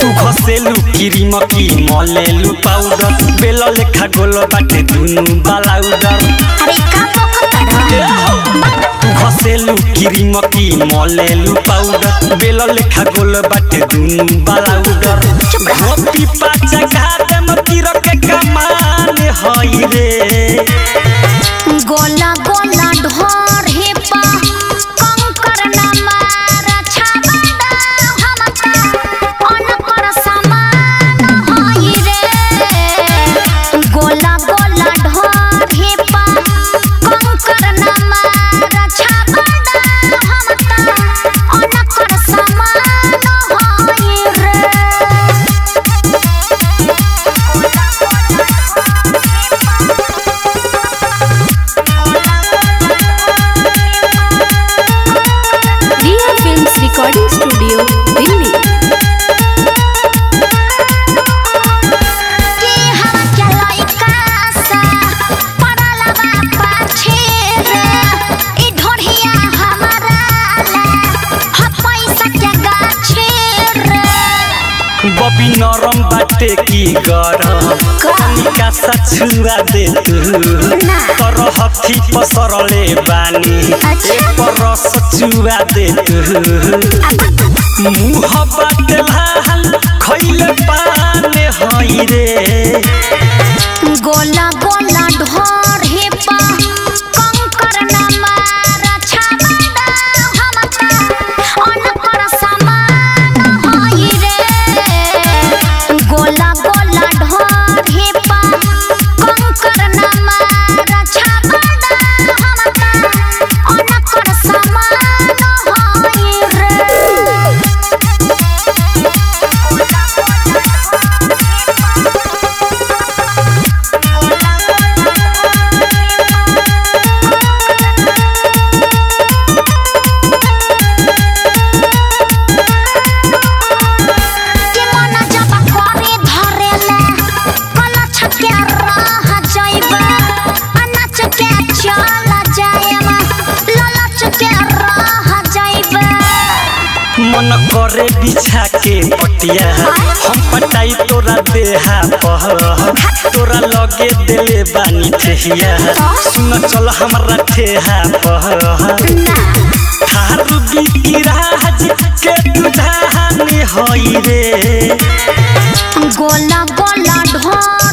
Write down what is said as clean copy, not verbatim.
cream की मलेलू powder बेल लेखा गोल बाटे दुनु बालाउडर घसेलू क्रीम की मलेलू पाउडर बेल लेखा गोल बाटे दुनु बालाउडर मोती पाचा घाटे मती रखे कमान हई रे गोला गोला ढोर हे पा कंकर न मार छाबड़ा हमका अनकर समान हई रे गोला गोला ढोर हे पा कंकर न मार छाबड़ा हमका अनकर समान हई रे रिकॉर्डिंग स्टूडियो दिल्ली के हम क्या लइका सा पड़ला बापा छेरे ई ढोढ़िया हमारा ला ह पैसा क्या गाछे रे बबी नरम बाटे की गरम कनिका सा छुआ दे तू तर हथी पसरले बानी एक परस चुआ दे तू मुँह बाटे लाल खइले पाने हई रे गोला गोला ढोर हे पा कंकर न मार छाबड़ा हमका अनकर समान हई रे गोला गोला ढोर हे पा कंकर न मार छाबड़ा हमका अनकर समान हई रे मन करे बिछा के पटिया हम पटाई तोरा देहा पह तोरा लगे देले बानी ठेहिया सुन चल हमरा ठेहा पह थारू बिराज के तुझानी हई रे गोला गोला ढोर